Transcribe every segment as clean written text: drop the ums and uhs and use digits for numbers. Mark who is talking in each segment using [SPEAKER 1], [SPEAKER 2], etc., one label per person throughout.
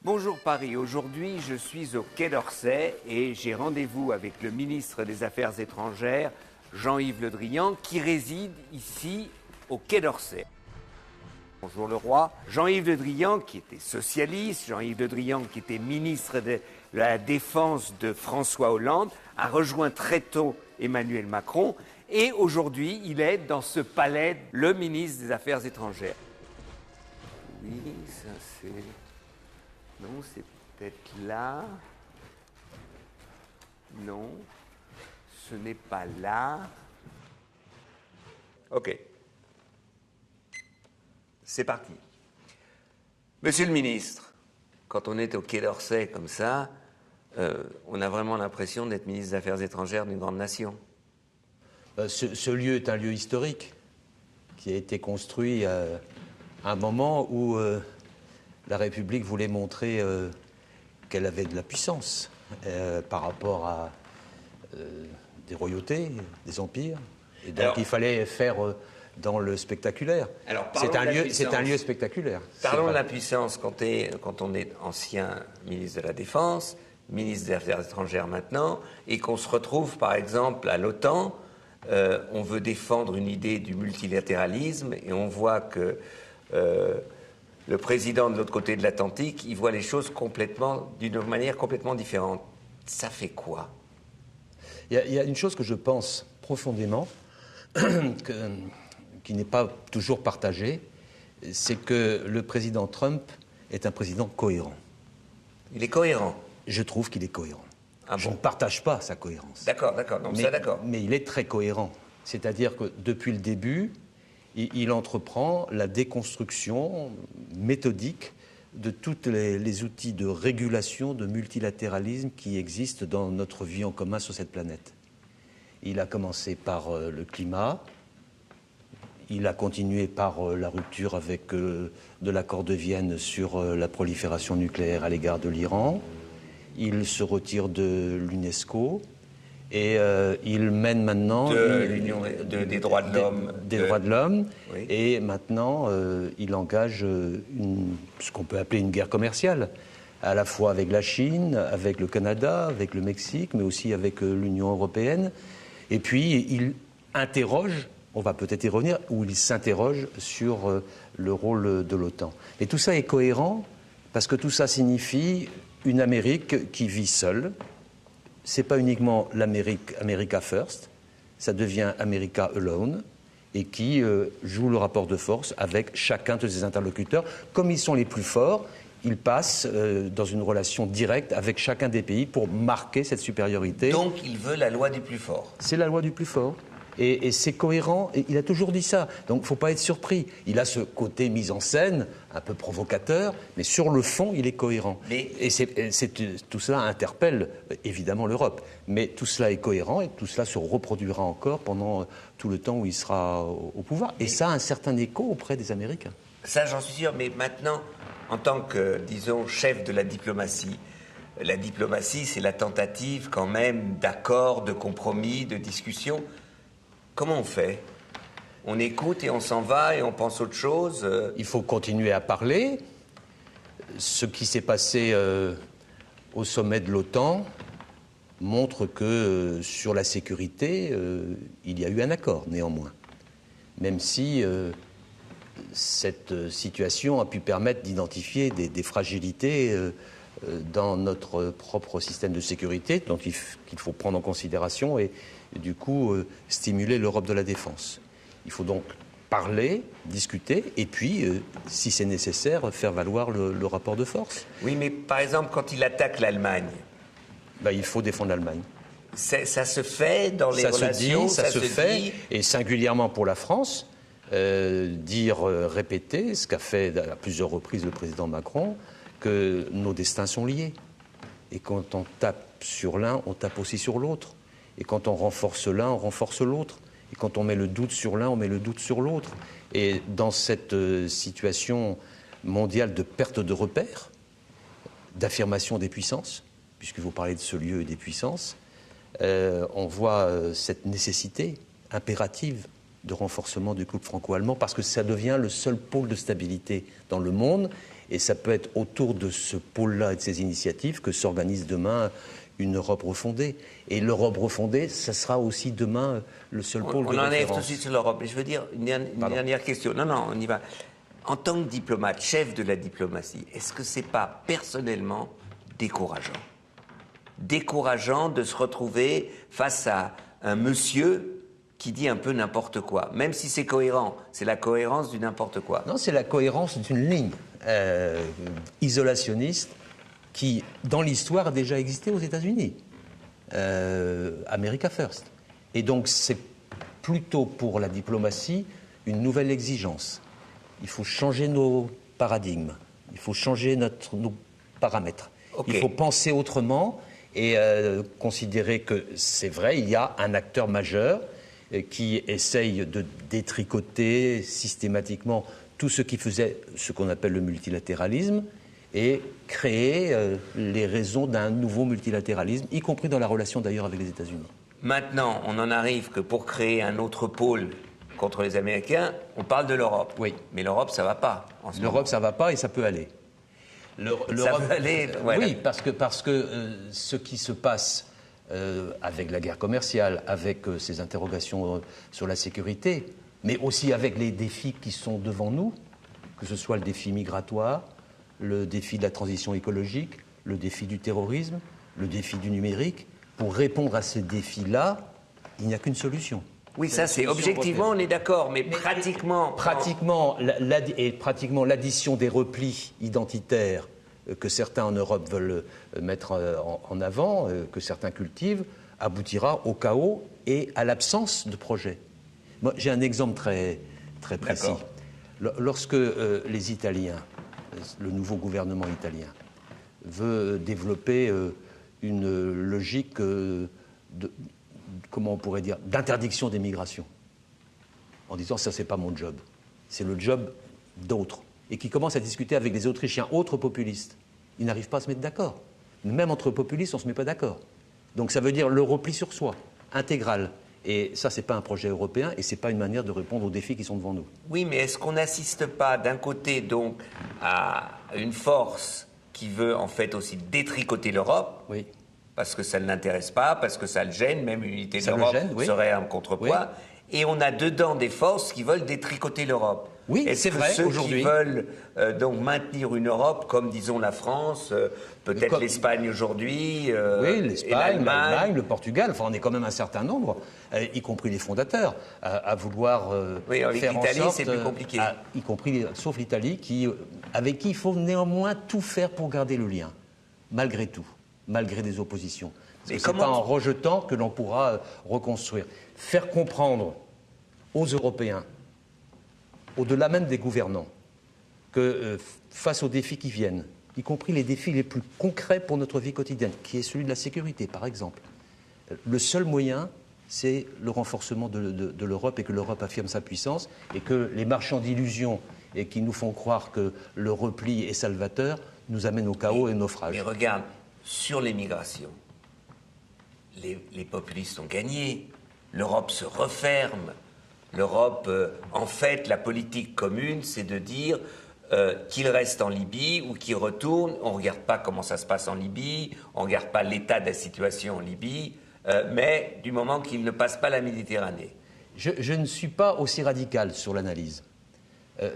[SPEAKER 1] Bonjour Paris, aujourd'hui je suis au Quai d'Orsay et j'ai rendez-vous avec le ministre des Affaires étrangères, Jean-Yves Le Drian, qui réside ici au Quai d'Orsay. Bonjour le roi. Jean-Yves Le Drian, qui était socialiste, Jean-Yves Le Drian, qui était ministre de la Défense de François Hollande, a rejoint très tôt Emmanuel Macron et aujourd'hui il est dans ce palais, le ministre des Affaires étrangères. Oui, ça c'est... Non, c'est peut-être là. Non, ce n'est pas là. Ok. C'est parti. Monsieur le ministre, quand on est au Quai d'Orsay comme ça, on a vraiment l'impression d'être ministre des Affaires étrangères d'une grande nation.
[SPEAKER 2] Ce lieu est un lieu historique qui a été construit à un moment où la République voulait montrer qu'elle avait de la puissance par rapport à des royautés, des empires. Et donc alors, il fallait faire dans le spectaculaire. C'est un lieu spectaculaire.
[SPEAKER 1] Parlons de la puissance quand on est ancien ministre de la Défense, ministre des Affaires étrangères maintenant, et qu'on se retrouve par exemple à l'OTAN, on veut défendre une idée du multilatéralisme et on voit que le président de l'autre côté de l'Atlantique, il voit les choses d'une manière complètement différente. Ça fait quoi?
[SPEAKER 2] Il y a une chose que je pense profondément, qui n'est pas toujours partagée, c'est que le président Trump est un président cohérent.
[SPEAKER 1] Il est cohérent?
[SPEAKER 2] Je trouve qu'il est cohérent.
[SPEAKER 1] Ah bon?
[SPEAKER 2] Je ne partage pas sa cohérence.
[SPEAKER 1] D'accord, donc ça d'accord.
[SPEAKER 2] Mais il est très cohérent. C'est-à-dire que depuis le début, il entreprend la déconstruction méthodique de tous les outils de régulation, de multilatéralisme qui existent dans notre vie en commun sur cette planète. Il a commencé par le climat, il a continué par la rupture avec de l'accord de Vienne sur la prolifération nucléaire à l'égard de l'Iran, il se retire de l'UNESCO, et il mène maintenant...
[SPEAKER 1] l'Union des droits de l'homme.
[SPEAKER 2] Des droits de l'homme.
[SPEAKER 1] Oui.
[SPEAKER 2] Et maintenant, il engage ce qu'on peut appeler une guerre commerciale, à la fois avec la Chine, avec le Canada, avec le Mexique, mais aussi avec l'Union européenne. Et puis, il interroge, on va peut-être y revenir, ou il s'interroge sur le rôle de l'OTAN. Et tout ça est cohérent, parce que tout ça signifie une Amérique qui vit seule. C'est pas uniquement l'Amérique, America First, ça devient America Alone, et qui joue le rapport de force avec chacun de ses interlocuteurs. Comme ils sont les plus forts, ils passent dans une relation directe avec chacun des pays pour marquer cette supériorité.
[SPEAKER 1] Donc il veut la loi du plus fort.
[SPEAKER 2] C'est la loi du plus fort. Et c'est cohérent, et il a toujours dit ça. Donc il ne faut pas être surpris. Il a ce côté mise en scène, un peu provocateur, mais sur le fond, il est cohérent. Et tout cela interpelle évidemment l'Europe. Mais tout cela est cohérent, et tout cela se reproduira encore pendant tout le temps où il sera au pouvoir. Et ça a un certain écho auprès des Américains.
[SPEAKER 1] Ça, j'en suis sûr. Mais maintenant, en tant que, disons, chef de la diplomatie, c'est la tentative quand même d'accord, de compromis, de discussion. Comment on fait? On écoute et on s'en va et on pense autre chose?
[SPEAKER 2] Il faut continuer à parler. Ce qui s'est passé au sommet de l'OTAN montre que sur la sécurité, il y a eu un accord néanmoins. Même si cette situation a pu permettre d'identifier des fragilités dans notre propre système de sécurité, dont qu'il faut prendre en considération et du coup stimuler l'Europe de la défense. Il faut donc parler, discuter, et puis, si c'est nécessaire, faire valoir le rapport de force.
[SPEAKER 1] Oui, mais par exemple, quand il attaque l'Allemagne...
[SPEAKER 2] il faut défendre l'Allemagne.
[SPEAKER 1] Ça se fait dans les relations?
[SPEAKER 2] Ça se fait, et singulièrement pour la France, répéter, ce qu'a fait à plusieurs reprises le président Macron, que nos destins sont liés. Et quand on tape sur l'un, on tape aussi sur l'autre. Et quand on renforce l'un, on renforce l'autre. Et quand on met le doute sur l'un, on met le doute sur l'autre. Et dans cette situation mondiale de perte de repères, d'affirmation des puissances, puisque vous parlez de ce lieu et des puissances, on voit cette nécessité impérative de renforcement du couple franco-allemand, parce que ça devient le seul pôle de stabilité dans le monde, et ça peut être autour de ce pôle-là et de ces initiatives que s'organise demain une Europe refondée. Et l'Europe refondée, ça sera aussi demain le seul pôle de référence.
[SPEAKER 1] On en est tout de suite sur l'Europe. Mais je veux dire, une dernière question. Non, on y va. En tant que diplomate, chef de la diplomatie, est-ce que c'est pas personnellement décourageant? Décourageant de se retrouver face à un monsieur qui dit un peu n'importe quoi, même si c'est cohérent. C'est la cohérence du n'importe quoi.
[SPEAKER 2] Non, c'est la cohérence d'une ligne isolationniste qui, dans l'histoire, a déjà existé aux États-Unis. America First. Et donc, c'est plutôt pour la diplomatie une nouvelle exigence. Il faut changer nos paradigmes. Il faut changer nos paramètres. Okay. Il faut penser autrement et considérer que c'est vrai, il y a un acteur majeur qui essaye de détricoter systématiquement tout ce qui faisait ce qu'on appelle le multilatéralisme et créer les raisons d'un nouveau multilatéralisme, y compris dans la relation d'ailleurs avec les États-Unis.
[SPEAKER 1] Maintenant, on en arrive que pour créer un autre pôle contre les Américains, on parle de l'Europe.
[SPEAKER 2] Oui.
[SPEAKER 1] Mais l'Europe, ça ne va pas.
[SPEAKER 2] L'Europe, ça ne va pas et ça peut aller.
[SPEAKER 1] Ça peut aller, ouais.
[SPEAKER 2] Oui, parce que ce qui se passe avec la guerre commerciale, avec ces interrogations sur la sécurité, mais aussi avec les défis qui sont devant nous, que ce soit le défi migratoire, le défi de la transition écologique, le défi du terrorisme, le défi du numérique. Pour répondre à ces défis-là, il n'y a qu'une solution.
[SPEAKER 1] Oui, ça c'est objectivement, on est d'accord, mais pratiquement...
[SPEAKER 2] Pratiquement l'addition des replis identitaires que certains en Europe veulent mettre en avant, que certains cultivent, aboutira au chaos et à l'absence de projet. Moi, j'ai un exemple très, très précis. Lorsque les Italiens, le nouveau gouvernement italien, veut développer une logique comment on pourrait dire, d'interdiction des migrations, en disant ça c'est pas mon job, c'est le job d'autres, et qui commence à discuter avec des Autrichiens, autres populistes, ils n'arrivent pas à se mettre d'accord. Même entre populistes, on ne se met pas d'accord. Donc ça veut dire le repli sur soi, intégral. Et ça, c'est pas un projet européen et c'est pas une manière de répondre aux défis qui sont devant nous.
[SPEAKER 1] Oui, mais est-ce qu'on n'assiste pas d'un côté donc à une force qui veut en fait aussi détricoter l'Europe?
[SPEAKER 2] Oui.
[SPEAKER 1] Parce que ça ne l'intéresse pas, parce que ça le gêne, même l'unité de l'Europe serait un contrepoids. Oui. Et on a dedans des forces qui veulent détricoter l'Europe.
[SPEAKER 2] Oui, c'est vrai,
[SPEAKER 1] ceux qui veulent donc maintenir une Europe, comme disons la France, peut-être l'Espagne aujourd'hui,
[SPEAKER 2] oui, l'Espagne, l'Allemagne, le Portugal, enfin on est quand même un certain nombre, y compris les fondateurs, à vouloir faire en sorte...
[SPEAKER 1] c'est plus compliqué.
[SPEAKER 2] Y compris, sauf l'Italie, avec qui il faut néanmoins tout faire pour garder le lien, malgré tout, malgré des oppositions. Parce que ce n'est pas en rejetant que l'on pourra reconstruire. Faire comprendre aux Européens, au-delà même des gouvernants, que face aux défis qui viennent, y compris les défis les plus concrets pour notre vie quotidienne, qui est celui de la sécurité, par exemple, le seul moyen, c'est le renforcement de l'Europe et que l'Europe affirme sa puissance et que les marchands d'illusions et qui nous font croire que le repli est salvateur nous amènent au chaos et au naufrage.
[SPEAKER 1] Mais regarde, sur l'immigration, les populistes ont gagné, l'Europe se referme. L'Europe, en fait, la politique commune, c'est de dire qu'il reste en Libye ou qu'il retourne. On ne regarde pas comment ça se passe en Libye, on ne regarde pas l'état de la situation en Libye, mais du moment qu'il ne passe pas la Méditerranée.
[SPEAKER 2] Je ne suis pas aussi radical sur l'analyse.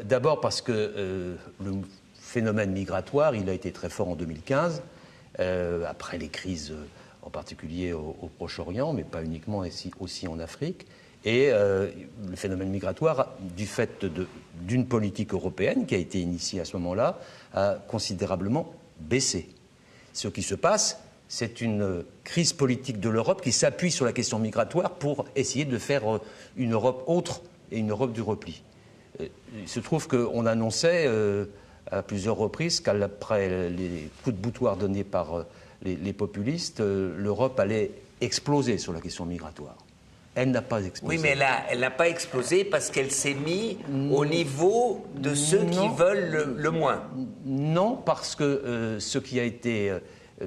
[SPEAKER 2] D'abord parce que le phénomène migratoire, il a été très fort en 2015, après les crises, en particulier au Proche-Orient, mais pas uniquement, aussi en Afrique. Et le phénomène migratoire, du fait d'une politique européenne qui a été initiée à ce moment-là, a considérablement baissé. Ce qui se passe, c'est une crise politique de l'Europe qui s'appuie sur la question migratoire pour essayer de faire une Europe autre et une Europe du repli. Il se trouve qu'on annonçait à plusieurs reprises qu'après les coups de boutoir donnés par les populistes, l'Europe allait exploser sur la question migratoire. Elle n'a pas explosé.
[SPEAKER 1] Oui, mais elle n'a pas explosé parce qu'elle s'est mise au niveau de ceux qui veulent le moins.
[SPEAKER 2] Non, parce que ce qui a été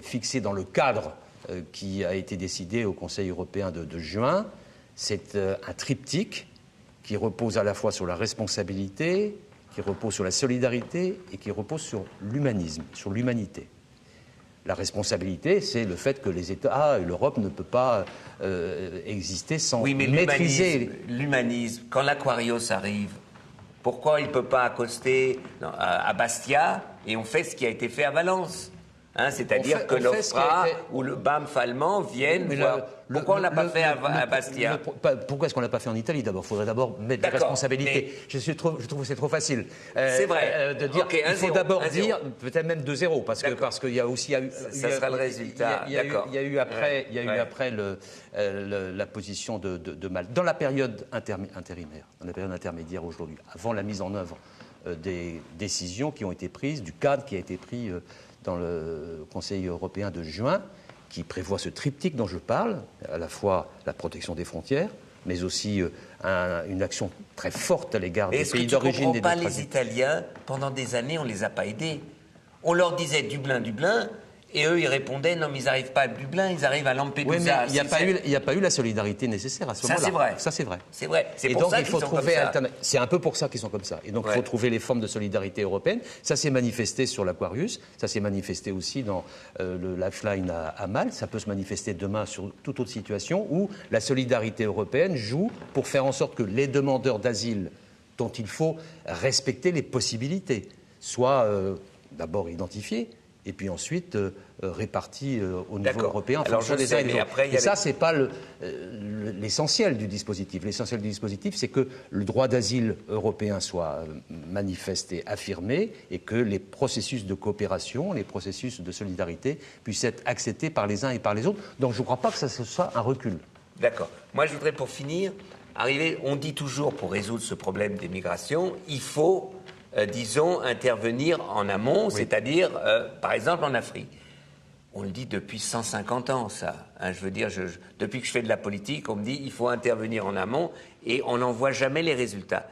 [SPEAKER 2] fixé dans le cadre qui a été décidé au Conseil européen de juin, c'est un triptyque qui repose à la fois sur la responsabilité, qui repose sur la solidarité et qui repose sur l'humanisme, sur l'humanité. La responsabilité, c'est le fait que les États et l'Europe ne peut pas exister sans maîtriser.
[SPEAKER 1] L'humanisme, quand l'Aquarius arrive, pourquoi il ne peut pas accoster à Bastia et on fait ce qui a été fait à Valence, hein, c'est-à-dire que l'OFPRA ou le BAMF allemand viennent voir. Pourquoi on ne l'a pas fait à Bastia?
[SPEAKER 2] Pourquoi est-ce qu'on ne l'a pas fait en Italie d'abord? Il faudrait d'abord mettre des responsabilités. Mais je trouve que c'est trop facile.
[SPEAKER 1] C'est vrai.
[SPEAKER 2] De dire, il faut d'abord dire, peut-être même 2-0, parce qu'il y a aussi...
[SPEAKER 1] Ça sera le résultat.
[SPEAKER 2] Il y a eu après la position de Malte. Dans la période intérimaire, dans la période intermédiaire aujourd'hui, avant la mise en œuvre des décisions qui ont été prises, du cadre qui a été pris dans le Conseil européen de juin, qui prévoit ce triptyque dont je parle, à la fois la protection des frontières, mais aussi une action très forte à l'égard des pays d'origine des
[SPEAKER 1] transit. Les Italiens, pendant des années, on ne les a pas aidés. On leur disait Dublin, Dublin, et eux, ils répondaient non, mais ils n'arrivent pas à Dublin, ils arrivent à Lampedusa.
[SPEAKER 2] Oui, mais il n'y a pas eu la solidarité nécessaire à ce moment-là.
[SPEAKER 1] Ça, c'est vrai.
[SPEAKER 2] Ça, c'est vrai.
[SPEAKER 1] C'est vrai. C'est
[SPEAKER 2] et
[SPEAKER 1] pour
[SPEAKER 2] donc,
[SPEAKER 1] ça qu'ils sont comme ça.
[SPEAKER 2] C'est un peu pour ça qu'ils sont comme ça. Et donc, il faut trouver les formes de solidarité européenne. Ça s'est manifesté sur l'Aquarius, ça s'est manifesté aussi dans le Lifeline à Malte, ça peut se manifester demain sur toute autre situation où la solidarité européenne joue pour faire en sorte que les demandeurs d'asile, dont il faut respecter les possibilités, soient d'abord identifiés, et puis ensuite répartis au niveau européen en fonction des uns et des autres. Et ça, ce n'est pas l'essentiel du dispositif. L'essentiel du dispositif, c'est que le droit d'asile européen soit manifesté, affirmé, et que les processus de coopération, les processus de solidarité puissent être acceptés par les uns et par les autres. Donc je ne crois pas que ça soit un recul.
[SPEAKER 1] D'accord. Moi, je voudrais, pour finir, on dit toujours, pour résoudre ce problème des migrations, il faut... disons, intervenir en amont, c'est-à-dire, par exemple, en Afrique. On le dit depuis 150 ans, ça. Hein, je veux dire, depuis que je fais de la politique, on me dit il faut intervenir en amont et on n'en voit jamais les résultats.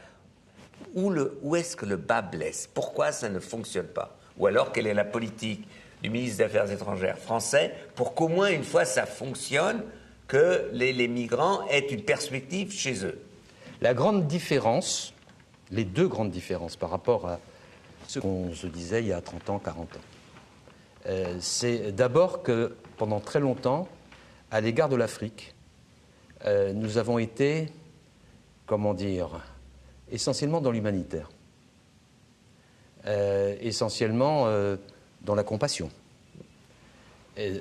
[SPEAKER 1] Où est-ce que le bas blesse? Pourquoi ça ne fonctionne pas? Ou alors, quelle est la politique du ministre des Affaires étrangères français pour qu'au moins une fois ça fonctionne, que les migrants aient une perspective chez eux?
[SPEAKER 2] La grande différence... Les deux grandes différences par rapport à ce qu'on se disait il y a 30 ans, 40 ans. C'est d'abord que pendant très longtemps, à l'égard de l'Afrique, nous avons été, comment dire, essentiellement dans l'humanitaire, essentiellement dans la compassion,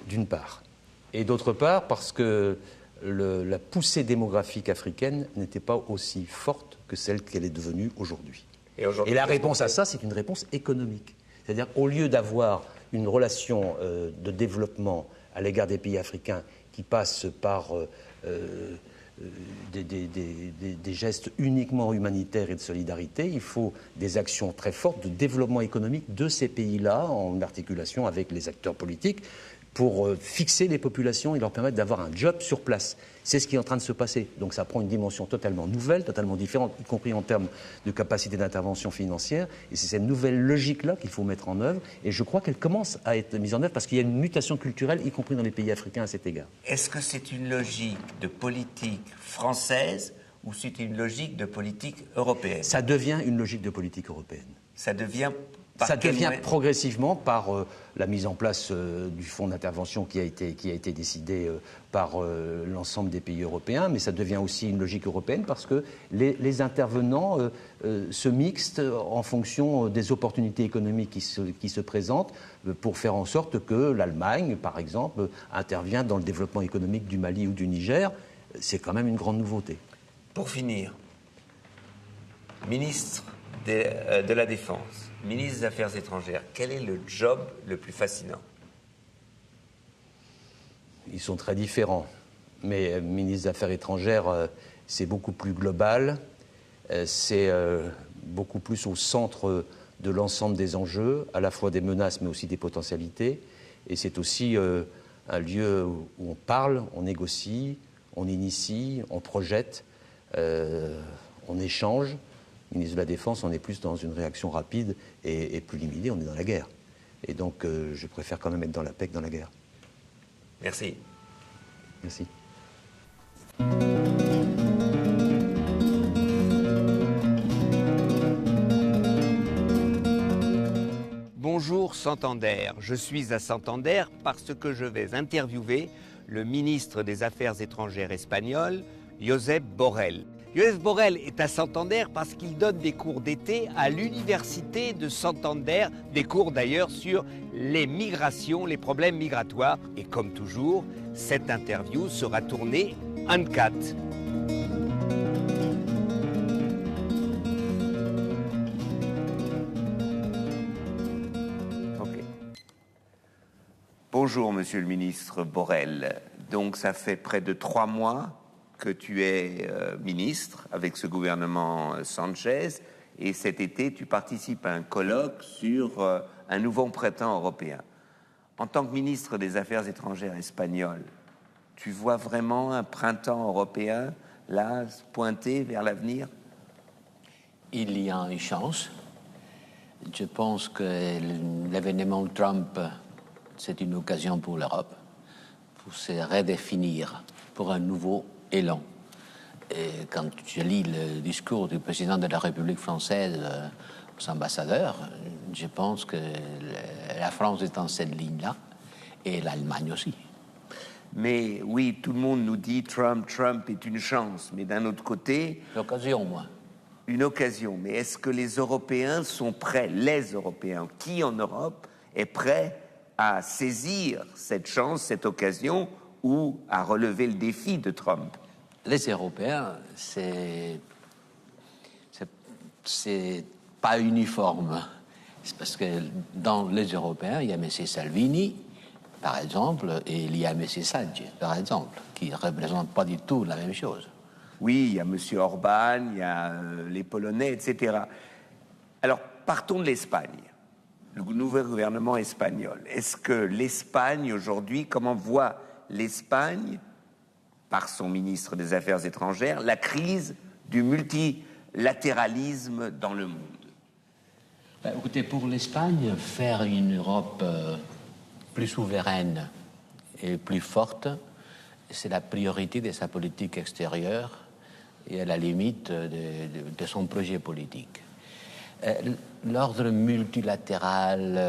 [SPEAKER 2] d'une part. Et d'autre part, parce que la poussée démographique africaine n'était pas aussi forte que celle qu'elle est devenue aujourd'hui. Et la réponse à ça, c'est une réponse économique. C'est-à-dire, au lieu d'avoir une relation de développement à l'égard des pays africains qui passe par des gestes uniquement humanitaires et de solidarité, il faut des actions très fortes de développement économique de ces pays-là, en articulation avec les acteurs politiques, pour fixer les populations et leur permettre d'avoir un job sur place. C'est ce qui est en train de se passer. Donc ça prend une dimension totalement nouvelle, totalement différente, y compris en termes de capacité d'intervention financière. Et c'est cette nouvelle logique-là qu'il faut mettre en œuvre. Et je crois qu'elle commence à être mise en œuvre parce qu'il y a une mutation culturelle, y compris dans les pays africains à cet égard.
[SPEAKER 1] Est-ce que c'est une logique de politique française ou c'est une logique de politique européenne?
[SPEAKER 2] Ça devient une logique de politique européenne.
[SPEAKER 1] Ça devient
[SPEAKER 2] progressivement par la mise en place du fonds d'intervention qui a été décidé par l'ensemble des pays européens, mais ça devient aussi une logique européenne parce que les intervenants se mixent en fonction des opportunités économiques qui se présentent pour faire en sorte que l'Allemagne, par exemple, intervienne dans le développement économique du Mali ou du Niger. C'est quand même une grande nouveauté.
[SPEAKER 1] Pour finir, ministre de la Défense, ministre des Affaires étrangères, quel est le job le plus fascinant?
[SPEAKER 2] Ils sont très différents. Mais ministre des Affaires étrangères, c'est beaucoup plus global, c'est beaucoup plus au centre de l'ensemble des enjeux, à la fois des menaces mais aussi des potentialités. Et c'est aussi un lieu où on parle, on négocie, on initie, on projette, on échange. Ministre de la Défense, on est plus dans une réaction rapide et plus limitée, on est dans la guerre. Et donc, je préfère quand même être dans la paix que dans la guerre.
[SPEAKER 1] Merci.
[SPEAKER 2] Merci.
[SPEAKER 1] Bonjour Santander, je suis à Santander parce que je vais interviewer le ministre des Affaires étrangères espagnol, Josep Borrell. Josep Borrell est à Santander parce qu'il donne des cours d'été à l'université de Santander, des cours d'ailleurs sur les migrations, les problèmes migratoires. Et comme toujours, cette interview sera tournée uncut. Bonjour, Monsieur le ministre Borrell. Donc, ça fait près de 3 mois que tu es ministre avec ce gouvernement Sanchez. Et cet été, tu participes à un colloque sur un nouveau printemps européen. En tant que ministre des Affaires étrangères espagnol, tu vois vraiment un printemps européen, là, pointer vers l'avenir?
[SPEAKER 3] Il y a une chance. Je pense que l'événement Trump, c'est une occasion pour l'Europe, pour se redéfinir, pour un nouveau élan. Et quand je lis le discours du président de la République française aux ambassadeurs, je pense que la France est dans cette ligne-là, et l'Allemagne aussi.
[SPEAKER 1] Mais oui, tout le monde nous dit Trump est une chance, mais d'un autre côté...
[SPEAKER 3] L'occasion, moi.
[SPEAKER 1] Une occasion, mais est-ce que les Européens sont prêts, les Européens, qui en Europe est prêt à saisir cette chance, cette occasion, ou à relever le défi de Trump?
[SPEAKER 3] Les Européens, c'est pas uniforme. C'est parce que dans les Européens, il y a M. Salvini, par exemple, et il y a M. Sánchez, par exemple, qui ne représentent pas du tout la même chose.
[SPEAKER 1] Oui, il y a M. Orban, il y a les Polonais, etc. Alors, partons de l'Espagne. Le nouveau gouvernement espagnol. Est-ce que l'Espagne, aujourd'hui, comment voit l'Espagne, par son ministre des Affaires étrangères, la crise du multilatéralisme dans le monde?
[SPEAKER 3] Écoutez, pour l'Espagne, faire une Europe plus souveraine et plus forte, c'est la priorité de sa politique extérieure et à la limite de son projet politique. L'ordre multilatéral,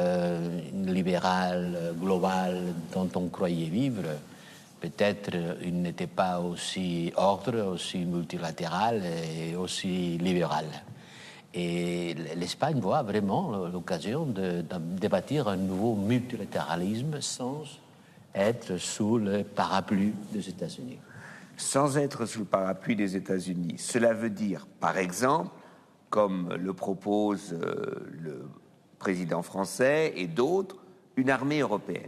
[SPEAKER 3] libéral, global dont on croyait vivre, peut-être il n'était pas aussi ordre, aussi multilatéral et aussi libéral. Et l'Espagne voit vraiment l'occasion de bâtir un nouveau multilatéralisme sans être sous le parapluie des États-Unis.
[SPEAKER 1] Sans être sous le parapluie des États-Unis. Cela veut dire, par exemple, comme le propose le président français et d'autres, une armée européenne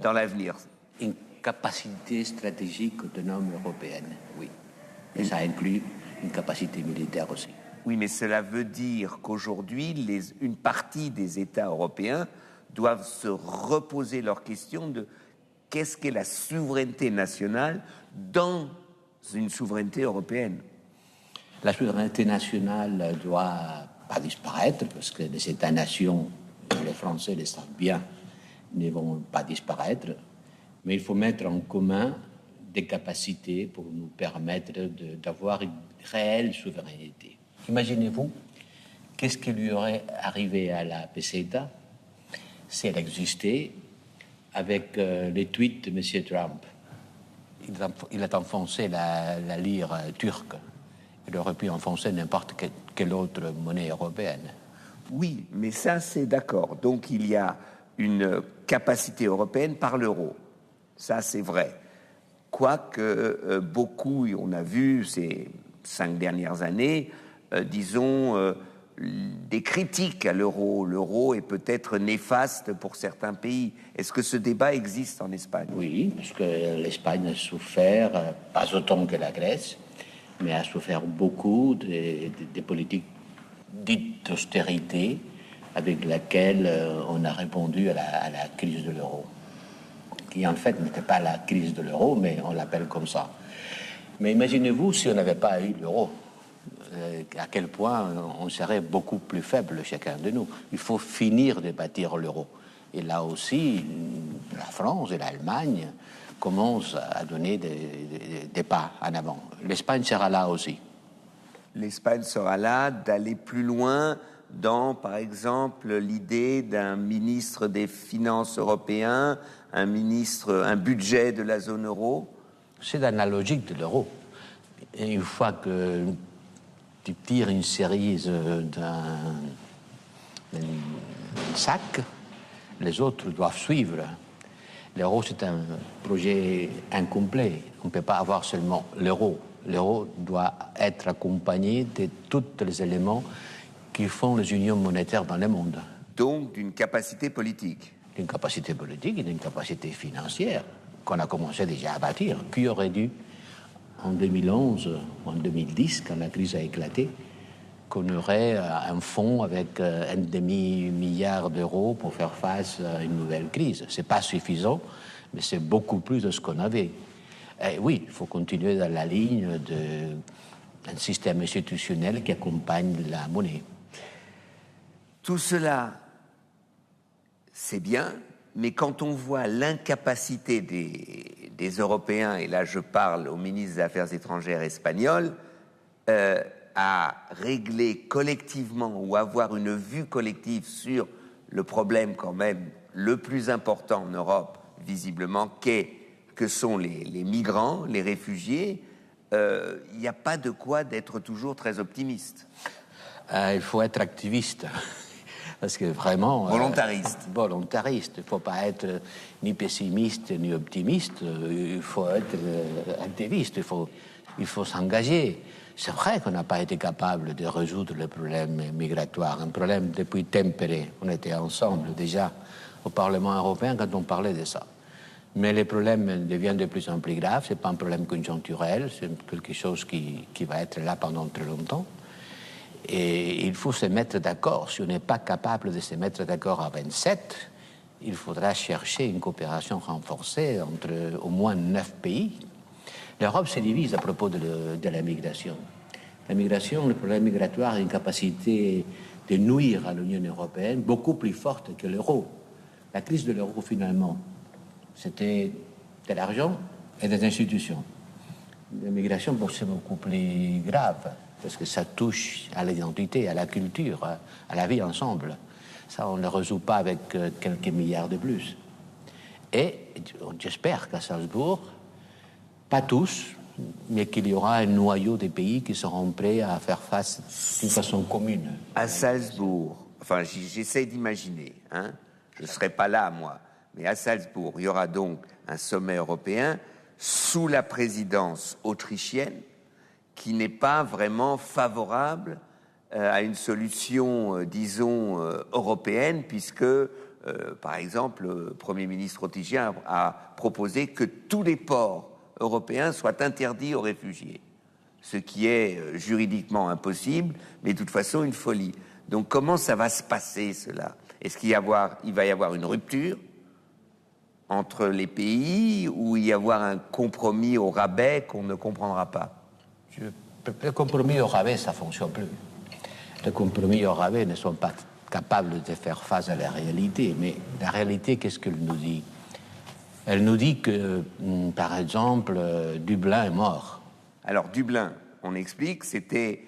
[SPEAKER 1] dans l'avenir.
[SPEAKER 3] Une capacité stratégique autonome européenne, oui. Et ça inclut une capacité militaire aussi.
[SPEAKER 1] Oui, mais cela veut dire qu'aujourd'hui, une partie des États européens doivent se reposer leur question de qu'est-ce qu'est la souveraineté nationale dans une souveraineté européenne.
[SPEAKER 3] La souveraineté nationale ne doit pas disparaître parce que les États-nations, les Français le savent bien, ne vont pas disparaître, mais il faut mettre en commun des capacités pour nous permettre d'avoir une réelle souveraineté. Imaginez-vous, qu'est-ce qui lui aurait arrivé à la peseta si elle existait avec les tweets de M. Trump? Il a enfoncé la lire turque. Il aurait pu enfoncer n'importe quelle autre monnaie européenne.
[SPEAKER 1] Oui, mais ça, c'est d'accord. Donc, il y a une capacité européenne par l'euro. Ça, c'est vrai. Quoique beaucoup, on a vu ces 5 dernières années, disons, des critiques à l'euro. L'euro est peut-être néfaste pour certains pays. Est-ce que ce débat existe en Espagne?
[SPEAKER 3] Oui, parce que l'Espagne a souffert, pas autant que la Grèce, mais a souffert beaucoup des politiques dites d'austérité avec laquelle on a répondu à la crise de l'euro. qui en fait n'était pas la crise de l'euro, mais on l'appelle comme ça. Mais imaginez-vous si on n'avait pas eu l'euro, à quel point on serait beaucoup plus faible chacun de nous. Il faut finir de bâtir l'euro. Et là aussi, la France et l'Allemagne commencent à donner des pas en avant. L'Espagne sera là aussi.
[SPEAKER 1] L'Espagne sera là d'aller plus loin dans, par exemple, l'idée d'un ministre des Finances européen, un budget de la zone euro.
[SPEAKER 3] C'est dans la logique de l'euro. Et une fois que tu tires une cerise d'un sac, les autres doivent suivre. L'euro, c'est un projet incomplet. On ne peut pas avoir seulement l'euro. L'euro doit être accompagné de tous les éléments qui font les unions monétaires dans le monde.
[SPEAKER 1] Donc d'une capacité politique.
[SPEAKER 3] D'une capacité politique et d'une capacité financière qu'on a commencé déjà à bâtir. Qui aurait dû, en 2011 ou en 2010, quand la crise a éclaté, qu'on aurait un fonds avec un demi-milliard d'euros pour faire face à une nouvelle crise. Ce n'est pas suffisant, mais c'est beaucoup plus de ce qu'on avait. Et oui, il faut continuer dans la ligne d'un système institutionnel qui accompagne la monnaie.
[SPEAKER 1] Tout cela, c'est bien, mais quand on voit l'incapacité des Européens, et là je parle au ministre des Affaires étrangères espagnol, à régler collectivement ou avoir une vue collective sur le problème quand même le plus important en Europe, visiblement, que sont les migrants, les réfugiés, il n'y a pas de quoi d'être toujours très optimiste.
[SPEAKER 3] Il faut être activiste. Parce que vraiment...
[SPEAKER 1] Volontariste.
[SPEAKER 3] Volontariste. Il ne faut pas être ni pessimiste ni optimiste. Il faut être activiste. Il faut s'engager. C'est vrai qu'on n'a pas été capable de résoudre le problème migratoire. Un problème depuis Tempéré. On était ensemble déjà au Parlement européen quand on parlait de ça. Mais les problèmes deviennent de plus en plus graves. Ce n'est pas un problème conjoncturel. C'est quelque chose qui va être là pendant très longtemps. Et il faut se mettre d'accord. Si on n'est pas capable de se mettre d'accord à 27, il faudra chercher une coopération renforcée entre au moins 9 pays. L'Europe se divise à propos de la migration. La migration, le problème migratoire a une capacité de nuire à l'Union européenne beaucoup plus forte que l'euro. La crise de l'euro, finalement, c'était de l'argent et des institutions. La migration, c'est beaucoup plus grave, parce que ça touche à l'identité, à la culture, à la vie ensemble. Ça, on ne le résout pas avec quelques milliards de plus. Et j'espère qu'à Salzbourg, pas tous, mais qu'il y aura un noyau des pays qui seront prêts à faire face d'une façon commune.
[SPEAKER 1] À Salzbourg, enfin j'essaie d'imaginer, hein, je ne serai pas là moi, mais à Salzbourg, il y aura donc un sommet européen sous la présidence autrichienne qui n'est pas vraiment favorable à une solution, disons, européenne, puisque, par exemple, le Premier ministre autrichien a proposé que tous les ports européens soient interdits aux réfugiés, ce qui est juridiquement impossible, mais de toute façon une folie. Donc comment ça va se passer, cela? Est-ce qu'il va y avoir une rupture entre les pays, ou il y avoir un compromis au rabais qu'on ne comprendra pas?
[SPEAKER 3] Le compromis au rabais, ça ne fonctionne plus. Les compromis au rabais ne sont pas capables de faire face à la réalité. Mais la réalité, qu'est-ce qu'elle nous dit? Elle nous dit que, par exemple, Dublin est mort.
[SPEAKER 1] Alors, Dublin, on explique, c'était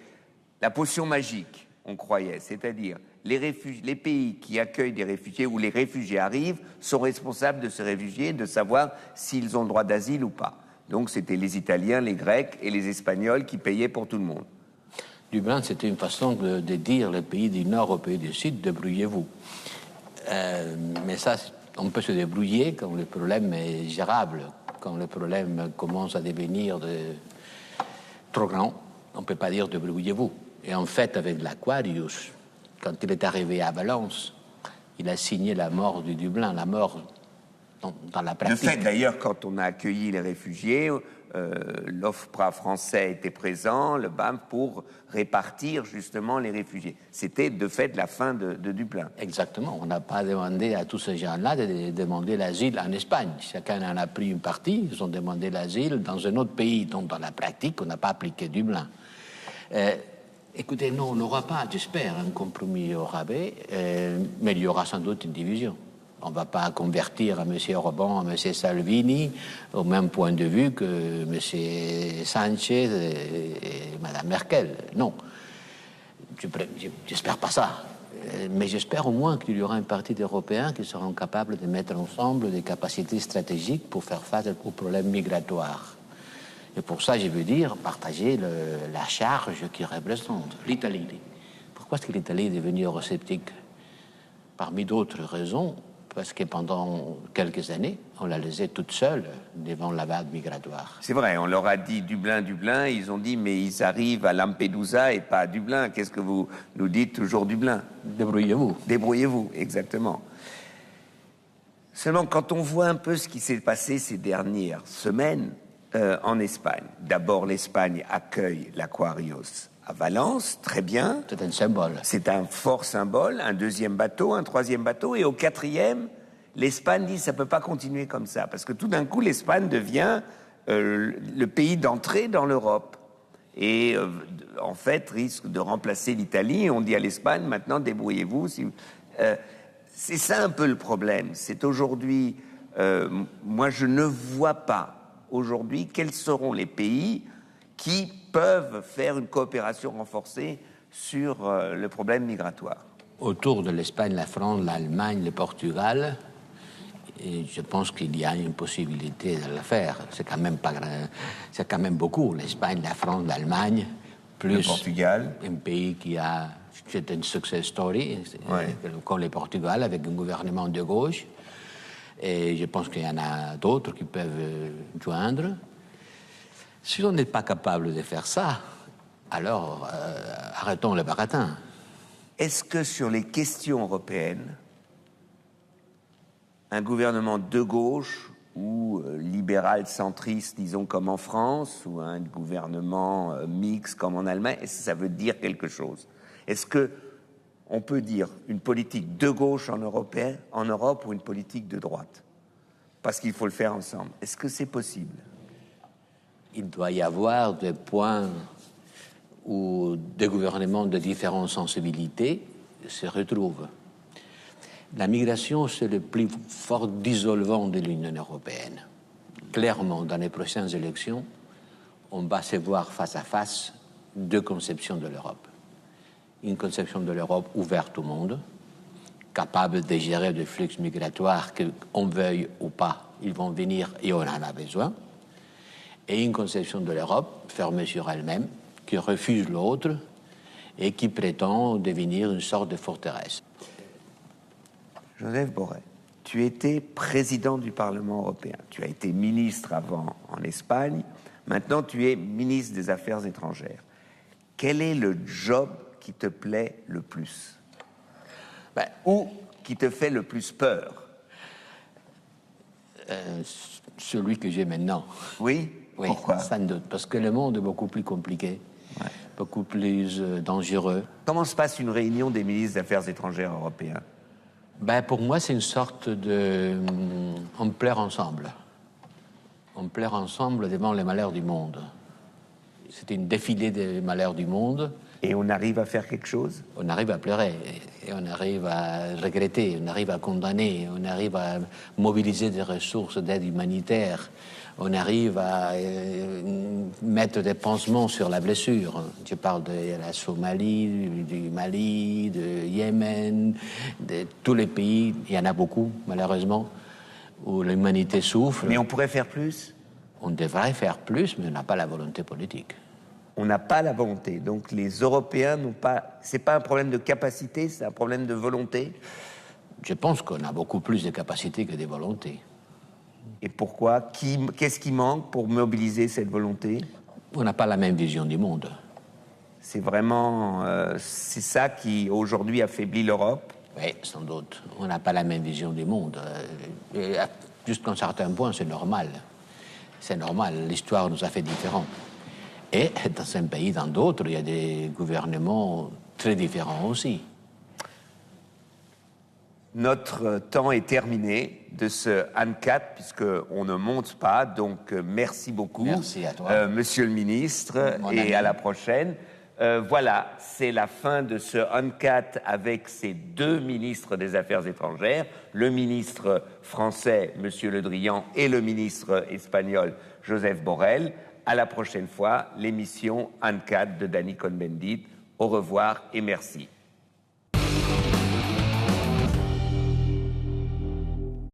[SPEAKER 1] la potion magique, on croyait. C'est-à-dire, les pays qui accueillent des réfugiés, où les réfugiés arrivent, sont responsables de ces réfugiés, de savoir s'ils ont le droit d'asile ou pas. Donc c'était les Italiens, les Grecs et les Espagnols qui payaient pour tout le monde.
[SPEAKER 3] Dublin, c'était une façon de dire les pays du Nord aux pays du Sud, débrouillez-vous. Mais ça, on peut se débrouiller quand le problème est gérable, quand le problème commence à devenir trop grand. On ne peut pas dire débrouillez-vous. Et en fait, avec l'Aquarius, quand il est arrivé à Valence, il a signé la mort de Dublin, la mort dans la pratique.
[SPEAKER 1] De fait, d'ailleurs, quand on a accueilli les réfugiés, l'OFPRA français était présent, le BAM, pour répartir justement les réfugiés. C'était de fait la fin de Dublin.
[SPEAKER 3] Exactement. On n'a pas demandé à tous ces gens-là de demander l'asile en Espagne. Chacun en a pris une partie. Ils ont demandé l'asile dans un autre pays dont, dans la pratique, on n'a pas appliqué Dublin. Écoutez, non, on n'aura pas, j'espère, un compromis au rabais, mais il y aura sans doute une division. On ne va pas convertir à M. Orban, à M. Salvini au même point de vue que M. Sanchez et Mme Merkel. Non. J'espère pas ça. Mais j'espère au moins qu'il y aura un parti d'Européens qui seront capables de mettre ensemble des capacités stratégiques pour faire face aux problèmes migratoires. Et pour ça, je veux dire, partager la charge qui représente l'Italie. Pourquoi est-ce que l'Italie est devenue eurosceptique? Parmi d'autres raisons, parce que pendant quelques années, on la laissait toute seule devant la vague migratoire.
[SPEAKER 1] C'est vrai, on leur a dit Dublin, Dublin, ils ont dit mais ils arrivent à Lampedusa et pas à Dublin. Qu'est-ce que vous nous dites toujours Dublin?
[SPEAKER 3] Débrouillez-vous.
[SPEAKER 1] Débrouillez-vous, exactement. Seulement, quand on voit un peu ce qui s'est passé ces dernières semaines en Espagne, d'abord l'Espagne accueille l'Aquarius à Valence, très bien.
[SPEAKER 3] C'est un symbole.
[SPEAKER 1] C'est un fort symbole, un deuxième bateau, un troisième bateau, et au quatrième, l'Espagne dit ça ne peut pas continuer comme ça, parce que tout d'un coup, l'Espagne devient le pays d'entrée dans l'Europe, et en fait risque de remplacer l'Italie, et on dit à l'Espagne, maintenant débrouillez-vous. C'est ça un peu le problème, c'est aujourd'hui, moi je ne vois pas aujourd'hui quels seront les pays qui peuvent faire une coopération renforcée sur le problème migratoire.
[SPEAKER 3] Autour de l'Espagne, la France, l'Allemagne, le Portugal, et je pense qu'il y a une possibilité de le faire. C'est quand même pas grand, c'est quand même beaucoup. L'Espagne, la France, l'Allemagne, plus
[SPEAKER 1] le Portugal,
[SPEAKER 3] un pays qui a, c'est une success story, comme le Portugal, avec un gouvernement de gauche. Et je pense qu'il y en a d'autres qui peuvent joindre. Si on n'est pas capable de faire ça, alors arrêtons le baratin.
[SPEAKER 1] Est-ce que sur les questions européennes, un gouvernement de gauche ou libéral centriste, disons comme en France, ou un gouvernement mixte comme en Allemagne, est-ce que ça veut dire quelque chose? Est-ce que on peut dire une politique de gauche en Europe ou une politique de droite? Parce qu'il faut le faire ensemble. Est-ce que c'est possible?
[SPEAKER 3] Il doit y avoir des points où des gouvernements de différentes sensibilités se retrouvent. La migration, c'est le plus fort dissolvant de l'Union européenne. Clairement, dans les prochaines élections, on va se voir face à face deux conceptions de l'Europe. Une conception de l'Europe ouverte au monde, capable de gérer des flux migratoires, qu'on veuille ou pas, ils vont venir et on en a besoin. Et une conception de l'Europe fermée sur elle-même, qui refuse l'autre et qui prétend devenir une sorte de forteresse.
[SPEAKER 1] Joseph Borrell, tu étais président du Parlement européen, tu as été ministre avant en Espagne, maintenant tu es ministre des Affaires étrangères. Quel est le job qui te plaît le plus? Ou qui te fait le plus peur?
[SPEAKER 3] Celui que j'ai maintenant.
[SPEAKER 1] Oui?
[SPEAKER 3] Oui,
[SPEAKER 1] pourquoi?
[SPEAKER 3] Sans doute, parce que le monde est beaucoup plus compliqué, beaucoup plus dangereux.
[SPEAKER 1] Comment se passe une réunion des ministres des Affaires étrangères européens?
[SPEAKER 3] Pour moi, c'est une sorte de... On pleure ensemble. On pleure ensemble devant les malheurs du monde. C'est une défilée des malheurs du monde.
[SPEAKER 1] Et on arrive à faire quelque chose?
[SPEAKER 3] On arrive à pleurer, et on arrive à regretter, on arrive à condamner, on arrive à mobiliser des ressources d'aide humanitaire, on arrive à mettre des pansements sur la blessure. Je parle de la Somalie, du Mali, de Yémen, de tous les pays, il y en a beaucoup, malheureusement, où l'humanité souffre.
[SPEAKER 1] Mais on pourrait faire plus?
[SPEAKER 3] On devrait faire plus, mais on n'a pas la volonté politique.
[SPEAKER 1] On n'a pas la volonté. Donc les Européens n'ont pas... C'est pas un problème de capacité, c'est un problème de volonté?
[SPEAKER 3] Je pense qu'on a beaucoup plus de capacités que de volonté.
[SPEAKER 1] Et pourquoi? Qu'est-ce qui manque pour mobiliser cette volonté?
[SPEAKER 3] On n'a pas la même vision du monde.
[SPEAKER 1] C'est vraiment... c'est ça qui, aujourd'hui, affaiblit l'Europe?
[SPEAKER 3] Oui, sans doute. On n'a pas la même vision du monde. Jusqu'à un certain point, c'est normal. C'est normal, l'histoire nous a fait différents. Et dans un pays, dans d'autres, il y a des gouvernements très différents aussi.
[SPEAKER 1] Notre temps est terminé de ce ANCAT, puisqu'on ne monte pas. Donc, merci beaucoup.
[SPEAKER 3] Merci à toi.
[SPEAKER 1] Monsieur le ministre,
[SPEAKER 3] Mon
[SPEAKER 1] et
[SPEAKER 3] ami.
[SPEAKER 1] à la prochaine. Voilà, c'est la fin de ce ANCAT avec ces deux ministres des Affaires étrangères, le ministre français, Monsieur Le Drian, et le ministre espagnol, Joseph Borrell. À la prochaine fois, l'émission ANCAT de Danny Cohn-Bendit. Au revoir et merci.